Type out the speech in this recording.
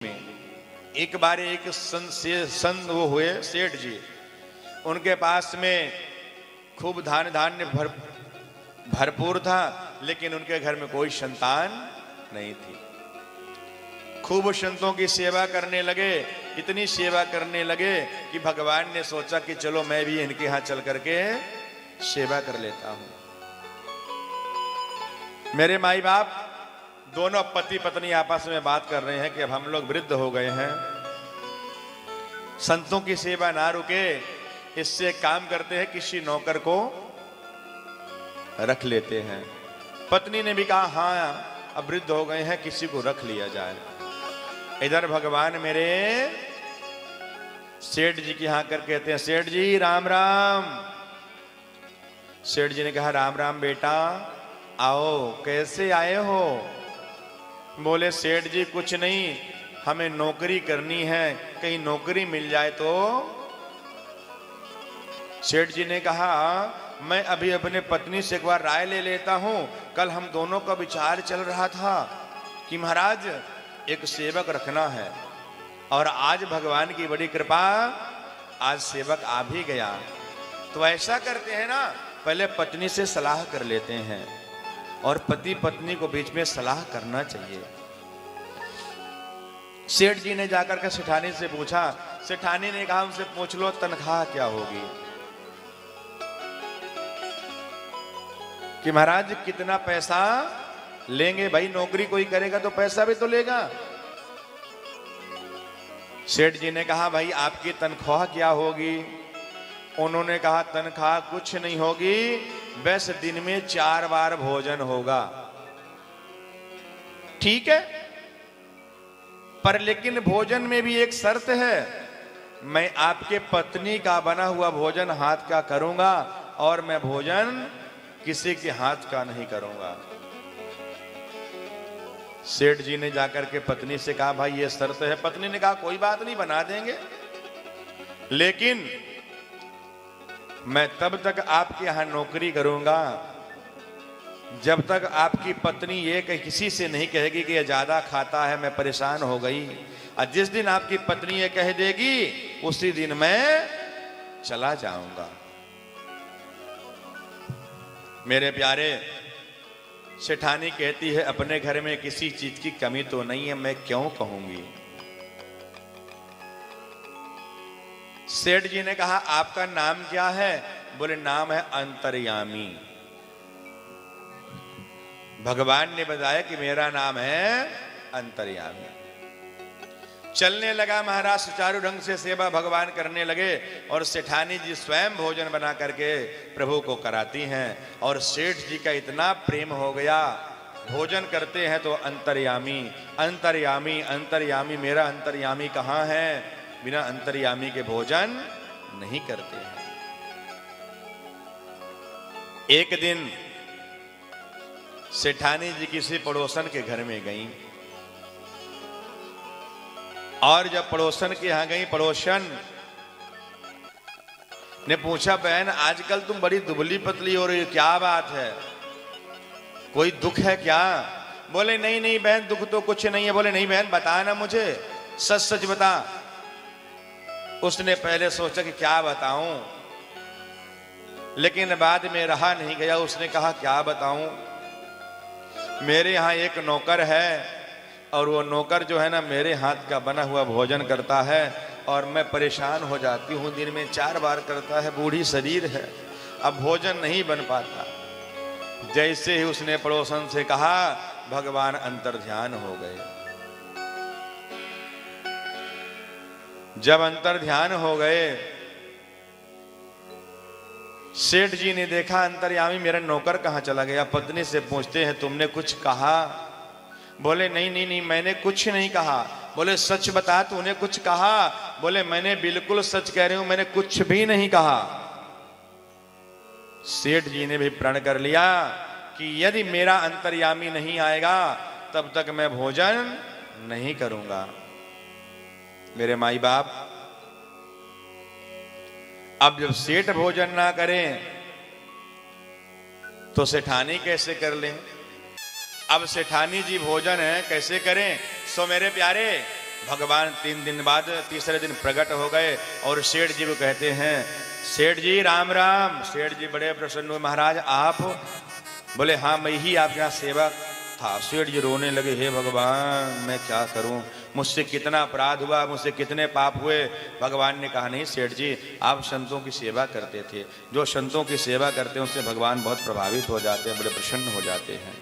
में एक बार एक संत वो हुए सेठ जी, उनके पास में खूब धान्य भरपूर था, लेकिन उनके घर में कोई संतान नहीं थी। खूब संतों की सेवा करने लगे, इतनी सेवा करने लगे कि भगवान ने सोचा कि चलो मैं भी इनके यहां चल करके सेवा कर लेता हूं। मेरे माई बाप दोनों पति पत्नी आपस में बात कर रहे हैं कि अब हम लोग वृद्ध हो गए हैं, संतों की सेवा ना रुके, इससे काम करते हैं किसी नौकर को रख लेते हैं। पत्नी ने भी कहा हाँ अब वृद्ध हो गए हैं, किसी को रख लिया जाए। इधर भगवान मेरे सेठ जी की यहां कर कहते हैं, सेठ जी राम राम। सेठ जी ने कहा राम राम बेटा, आओ, कैसे आए हो? बोले सेठ जी कुछ नहीं, हमें नौकरी करनी है, कहीं नौकरी मिल जाए तो। सेठ जी ने कहा मैं अभी अपने पत्नी से एक बार राय ले लेता हूं। कल हम दोनों का विचार चल रहा था कि महाराज एक सेवक रखना है, और आज भगवान की बड़ी कृपा, आज सेवक आ भी गया। तो ऐसा करते हैं ना, पहले पत्नी से सलाह कर लेते हैं, और पति पत्नी को बीच में सलाह करना चाहिए। सेठ जी ने जाकर के सेठानी से पूछा, सेठानी ने कहा उनसे पूछ लो तनख्वाह क्या होगी, कि महाराज कितना पैसा लेंगे? भाई नौकरी कोई करेगा तो पैसा भी तो लेगा। सेठ जी ने कहा भाई आपकी तनख्वाह क्या होगी? उन्होंने कहा तनख्वाह कुछ नहीं होगी, बस दिन में 4 बार भोजन होगा। ठीक है, पर लेकिन भोजन में भी एक शर्त है, मैं आपके पत्नी का बना हुआ भोजन हाथ का करूंगा, और मैं भोजन किसी के हाथ का नहीं करूंगा। सेठ जी ने जाकर के पत्नी से कहा भाई ये शर्त है। पत्नी ने कहा कोई बात नहीं, बना देंगे, लेकिन मैं तब तक आपके यहां नौकरी करूंगा जब तक आपकी पत्नी ये किसी से नहीं कहेगी कि ये ज्यादा खाता है, मैं परेशान हो गई। और जिस दिन आपकी पत्नी ये कह देगी उसी दिन मैं चला जाऊंगा। मेरे प्यारे, सेठानी कहती है अपने घर में किसी चीज की कमी तो नहीं है, मैं क्यों कहूंगी? सेठ जी ने कहा आपका नाम क्या है? बोले नाम है अंतर्यामी। भगवान ने बताया कि मेरा नाम है अंतर्यामी। चलने लगा महाराज, सुचारू ढंग से सेवा भगवान करने लगे, और सेठानी जी स्वयं भोजन बना करके प्रभु को कराती हैं। और सेठ जी का इतना प्रेम हो गया, भोजन करते हैं तो अंतर्यामी अंतर्यामी अंतर्यामी, मेरा अंतर्यामी कहाँ है? बिना अंतर्यामी के भोजन नहीं करते हैं। एक दिन सेठानी जी किसी पड़ोसन के घर में गई, और जब पड़ोसन के यहां गई, पड़ोसन ने पूछा बहन आजकल तुम बड़ी दुबली पतली हो रही हो, क्या बात है, कोई दुख है क्या? बोले नहीं नहीं बहन दुख तो कुछ नहीं है। बोले नहीं बहन बता ना मुझे, सच सच बता। उसने पहले सोचा कि क्या बताऊं, लेकिन बाद में रहा नहीं गया। उसने कहा क्या बताऊं, मेरे यहां एक नौकर है, और वो नौकर जो है ना मेरे हाथ का बना हुआ भोजन करता है, और मैं परेशान हो जाती हूँ, दिन में 4 बार करता है, बूढ़ी शरीर है, अब भोजन नहीं बन पाता। जैसे ही उसने पड़ोसन से कहा, भगवान अंतर्ध्यान हो गए। जब अंतर्ध्यान हो गए, सेठ जी ने देखा अंतर्यामी मेरा नौकर कहां चला गया। पत्नी से पूछते हैं तुमने कुछ कहा? बोले नहीं नहीं नहीं मैंने कुछ नहीं कहा। बोले सच बता तूने कुछ कहा? बोले मैंने बिल्कुल सच कह रही हूं, मैंने कुछ भी नहीं कहा। सेठ जी ने भी प्रण कर लिया कि यदि मेरा अंतर्यामी नहीं आएगा तब तक मैं भोजन नहीं करूंगा। मेरे माई बाप, अब जब सेठ भोजन ना करें तो सेठानी कैसे कर लें? अब सेठानी जी भोजन है कैसे करें? सो मेरे प्यारे, भगवान 3 दिन बाद तीसरे दिन प्रकट हो गए और सेठ जी को कहते हैं, सेठ जी राम राम। सेठ जी बड़े प्रसन्न हुए, महाराज आप? बोले हाँ मैं ही आपके यहाँ सेवक था। सेठ जी रोने लगे, हे भगवान मैं क्या करूं, मुझसे कितना अपराध हुआ, मुझसे कितने पाप हुए। भगवान ने कहा नहीं सेठ जी, आप संतों की सेवा करते थे, जो संतों की सेवा करते हैं उससे भगवान बहुत प्रभावित हो जाते हैं, बड़े प्रसन्न हो जाते हैं।